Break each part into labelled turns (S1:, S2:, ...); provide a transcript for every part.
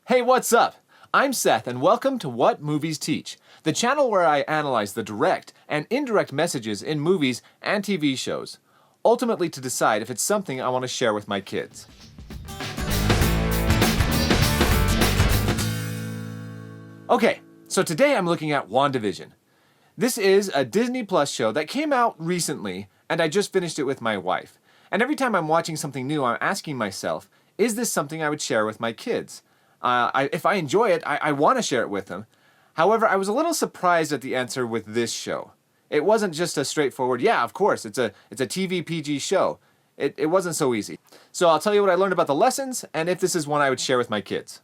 S1: Hey, what's up? I'm Seth, and welcome to What Movies Teach, the channel where I analyze the direct and indirect messages in movies and TV shows, ultimately to decide if it's something I want to share with my kids. Okay, so today I'm looking at WandaVision. This is a Disney Plus show that came out recently, and I just finished it with my wife. And every time I'm watching something new, I'm asking myself, is this something I would share with my kids? If I enjoy it, I want to share it with them. However, I was a little surprised at the answer with this show. It wasn't just a straightforward, yeah, of course, it's a TV PG show. It wasn't so easy. So I'll tell you what I learned about the lessons, and if this is one I would share with my kids.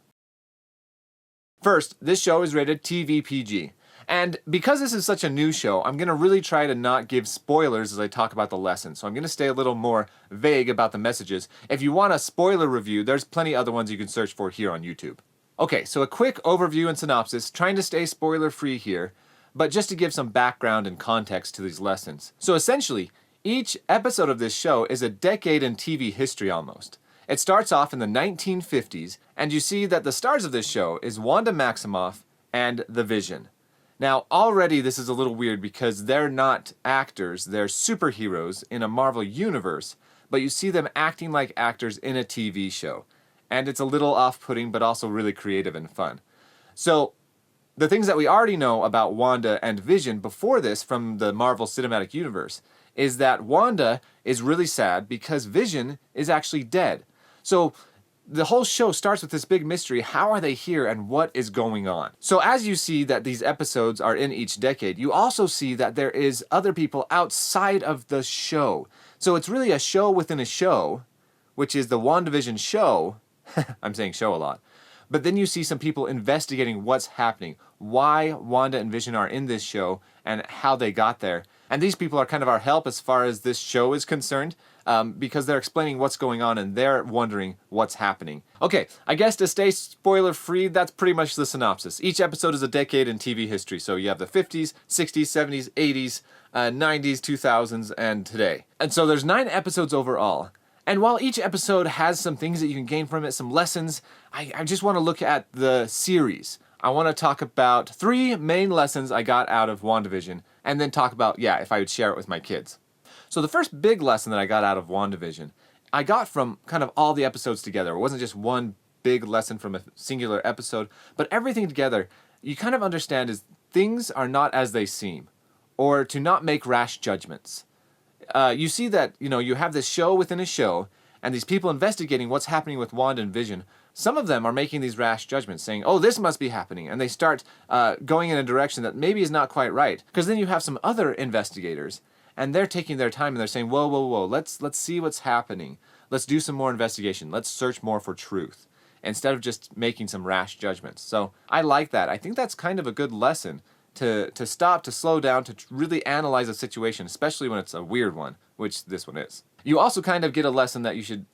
S1: First, this show is rated TV PG. And because this is such a new show, I'm going to really try to not give spoilers as I talk about the lessons. So I'm going to stay a little more vague about the messages. If you want a spoiler review, there's plenty other ones you can search for here on YouTube. Okay, so a quick overview and synopsis, trying to stay spoiler-free here, but just to give some background and context to these lessons. So essentially, each episode of this show is a decade in TV history almost. It starts off in the 1950s, and you see that the stars of this show is Wanda Maximoff and the Vision. Now, already this is a little weird because they're not actors, they're superheroes in a Marvel universe, but you see them acting like actors in a TV show. And it's a little off-putting, but also really creative and fun. So, the things that we already know about Wanda and Vision before this from the Marvel Cinematic Universe is that Wanda is really sad because Vision is actually dead. So, the whole show starts with this big mystery, how are they here and what is going on? So as you see that these episodes are in each decade, you also see that there is other people outside of the show. So it's really a show within a show, which is the WandaVision show. I'm saying show a lot. But then you see some people investigating what's happening, why Wanda and Vision are in this show, and how they got there. And these people are kind of our help as far as this show is concerned, because they're explaining what's going on and they're wondering what's happening. Okay, I guess to stay spoiler-free, that's pretty much the synopsis. Each episode is a decade in TV history, so you have the 50s, 60s, 70s, 80s, 90s, 2000s, and today. And so there's 9 episodes overall. And while each episode has some things that you can gain from it, some lessons, I just want to look at the series. I want to talk about 3 main lessons I got out of WandaVision, and then talk about, if I would share it with my kids. So the first big lesson that I got out of WandaVision, I got from kind of all the episodes together. It wasn't just one big lesson from a singular episode, but everything together, you kind of understand is things are not as they seem, or to not make rash judgments. You see that, you have this show within a show, and these people investigating what's happening with Wanda and Vision. Some of them are making these rash judgments, saying, oh, this must be happening, and they start going in a direction that maybe is not quite right. Because then you have some other investigators, and they're taking their time, and they're saying, whoa, let's see what's happening. Let's do some more investigation. Let's search more for truth, instead of just making some rash judgments. So I like that. I think that's kind of a good lesson, to stop, to slow down, to really analyze a situation, especially when it's a weird one, which this one is. You also kind of get a lesson that you should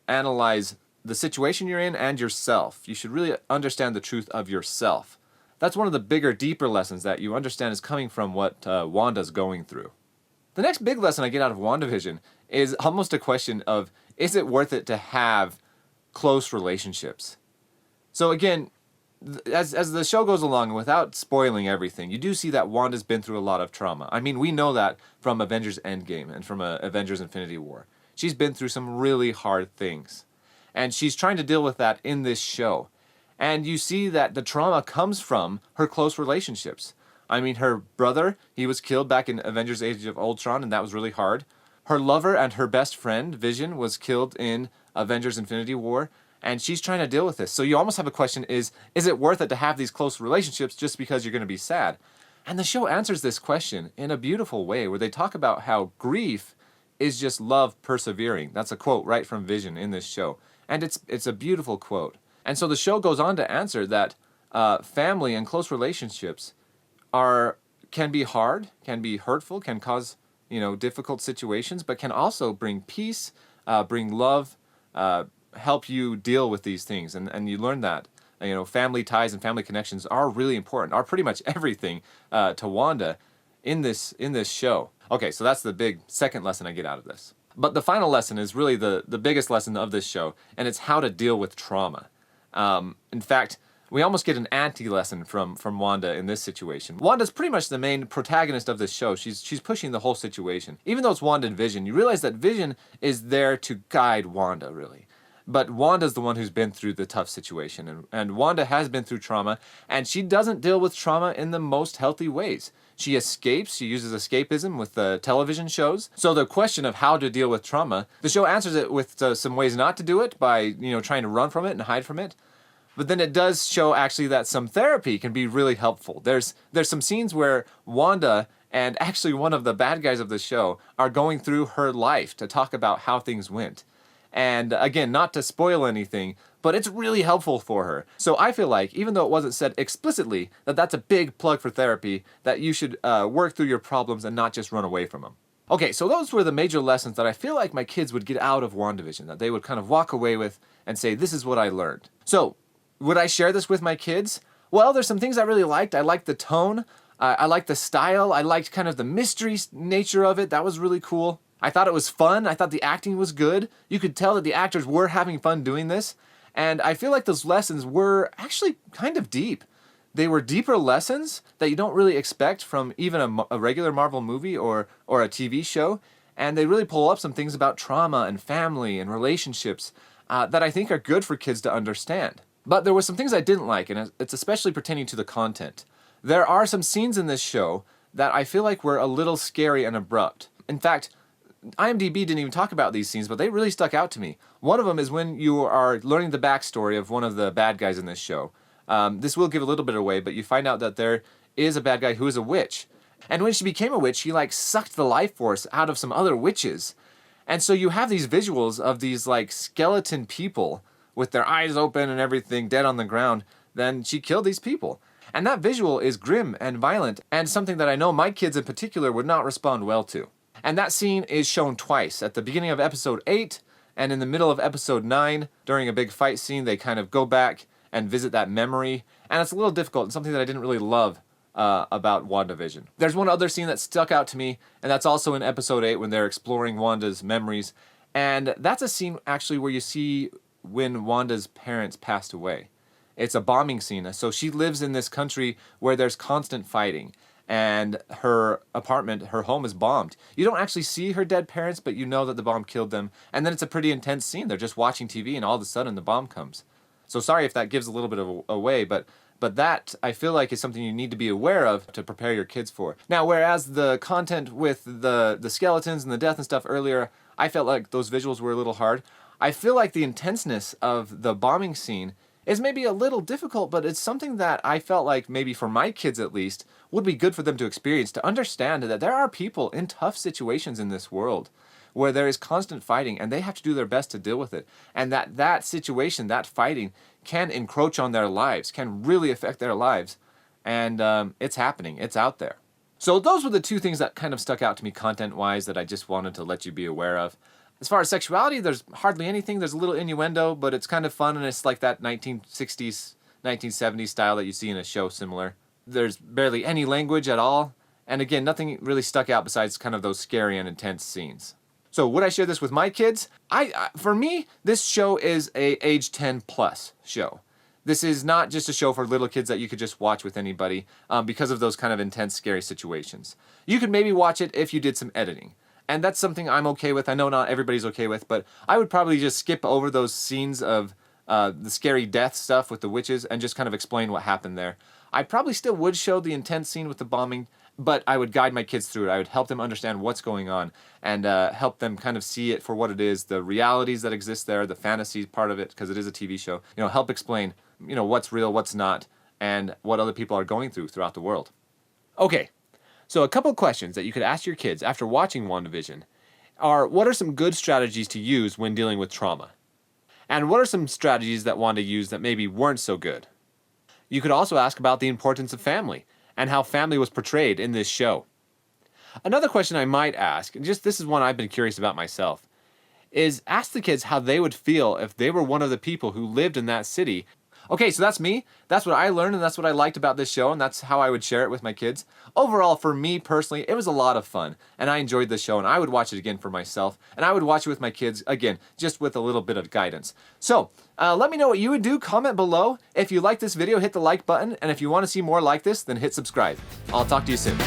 S1: analyze the situation you're in and yourself. You should really understand the truth of yourself. That's one of the bigger, deeper lessons that you understand is coming from what Wanda's going through. The next big lesson I get out of WandaVision is almost a question of, is it worth it to have close relationships? So again, as the show goes along, and without spoiling everything, you do see that Wanda's been through a lot of trauma. I mean, we know that from Avengers Endgame and from Avengers Infinity War. She's been through some really hard things. And she's trying to deal with that in this show. And you see that the trauma comes from her close relationships. I mean, her brother, he was killed back in Avengers Age of Ultron, and that was really hard. Her lover and her best friend, Vision, was killed in Avengers Infinity War, and she's trying to deal with this. So you almost have a question, is it worth it to have these close relationships just because you're going to be sad? And the show answers this question in a beautiful way, where they talk about how grief is just love persevering. That's a quote right from Vision in this show. And it's a beautiful quote. And so the show goes on to answer that family and close relationships can be hard, can be hurtful, can cause difficult situations, but can also bring peace, bring love, help you deal with these things. And you learn that family ties and family connections are really important, are pretty much everything to Wanda in this show. Okay, so that's the big second lesson I get out of this. But the final lesson is really the biggest lesson of this show, and it's how to deal with trauma. In fact, we almost get an anti-lesson from Wanda in this situation. Wanda's pretty much the main protagonist of this show. She's pushing the whole situation. Even though it's Wanda and Vision, you realize that Vision is there to guide Wanda, really. But Wanda's the one who's been through the tough situation, and Wanda has been through trauma, and she doesn't deal with trauma in the most healthy ways. She escapes, she uses escapism with the television shows. So the question of how to deal with trauma, the show answers it with some ways not to do it by, trying to run from it and hide from it. But then it does show actually that some therapy can be really helpful. There's some scenes where Wanda and actually one of the bad guys of the show are going through her life to talk about how things went. And again, not to spoil anything, but it's really helpful for her. So I feel like, even though it wasn't said explicitly, that that's a big plug for therapy, that you should work through your problems and not just run away from them. Okay, so those were the major lessons that I feel like my kids would get out of WandaVision, that they would kind of walk away with and say, this is what I learned. So, would I share this with my kids? Well, there's some things I really liked. I liked the tone. I liked the style. I liked kind of the mystery nature of it. That was really cool. I thought it was fun. I thought the acting was good. You could tell that the actors were having fun doing this. And I feel like those lessons were actually kind of deep. They were deeper lessons that you don't really expect from even a regular Marvel movie or a TV show. And they really pull up some things about trauma and family and relationships that I think are good for kids to understand. But there were some things I didn't like, and it's especially pertaining to the content. There are some scenes in this show that I feel like were a little scary and abrupt. In fact, IMDb didn't even talk about these scenes, but they really stuck out to me. One of them is when you are learning the backstory of one of the bad guys in this show. This will give a little bit away, but you find out that there is a bad guy who is a witch. And when she became a witch, she sucked the life force out of some other witches. And so you have these visuals of these skeleton people with their eyes open and everything, dead on the ground. Then she killed these people. And that visual is grim and violent, and something that I know my kids in particular would not respond well to. And that scene is shown twice, at the beginning of episode 8 and in the middle of episode 9. During a big fight scene, they kind of go back and visit that memory. And it's a little difficult and something that I didn't really love about WandaVision. There's one other scene that stuck out to me, and that's also in episode 8 when they're exploring Wanda's memories. And that's a scene actually where you see when Wanda's parents passed away. It's a bombing scene. So she lives in this country where there's constant fighting, and her apartment, her home is bombed. You don't actually see her dead parents, but you know that the bomb killed them. And then it's a pretty intense scene. They're just watching TV, and all of a sudden the bomb comes. So sorry if that gives a little bit of away, but that, I feel like, is something you need to be aware of to prepare your kids for. Now, whereas the content with the skeletons and the death and stuff earlier, I felt like those visuals were a little hard. I feel like the intenseness of the bombing scene is maybe a little difficult, but it's something that I felt like maybe for my kids at least would be good for them to experience, to understand that there are people in tough situations in this world where there is constant fighting and they have to do their best to deal with it. And that situation, that fighting, can encroach on their lives, can really affect their lives. And it's happening. It's out there. So those were the two things that kind of stuck out to me content-wise that I just wanted to let you be aware of. As far as sexuality, there's hardly anything. There's a little innuendo, but it's kind of fun, and it's like that 1960s, 1970s style that you see in a show similar. There's barely any language at all, and again, nothing really stuck out besides kind of those scary and intense scenes. So would I share this with my kids? For me, this show is a age 10 plus show. This is not just a show for little kids that you could just watch with anybody because of those kind of intense, scary situations. You could maybe watch it if you did some editing. And that's something I'm okay with. I know not everybody's okay with, but I would probably just skip over those scenes of the scary death stuff with the witches and just kind of explain what happened there. I probably still would show the intense scene with the bombing, but I would guide my kids through it. I would help them understand what's going on and help them kind of see it for what it is, the realities that exist there, the fantasy part of it, because it is a TV show. Help explain, what's real, what's not, and what other people are going throughout the world. Okay. So a couple questions that you could ask your kids after watching WandaVision are, what are some good strategies to use when dealing with trauma? And what are some strategies that Wanda used that maybe weren't so good? You could also ask about the importance of family and how family was portrayed in this show. Another question I might ask, and this is one I've been curious about myself, is ask the kids how they would feel if they were one of the people who lived in that city. Okay, so that's me. That's what I learned, and that's what I liked about this show, and that's how I would share it with my kids. Overall, for me personally, it was a lot of fun, and I enjoyed the show, and I would watch it again for myself, and I would watch it with my kids, again, just with a little bit of guidance. So, let me know what you would do. Comment below. If you like this video, hit the like button, and if you want to see more like this, then hit subscribe. I'll talk to you soon.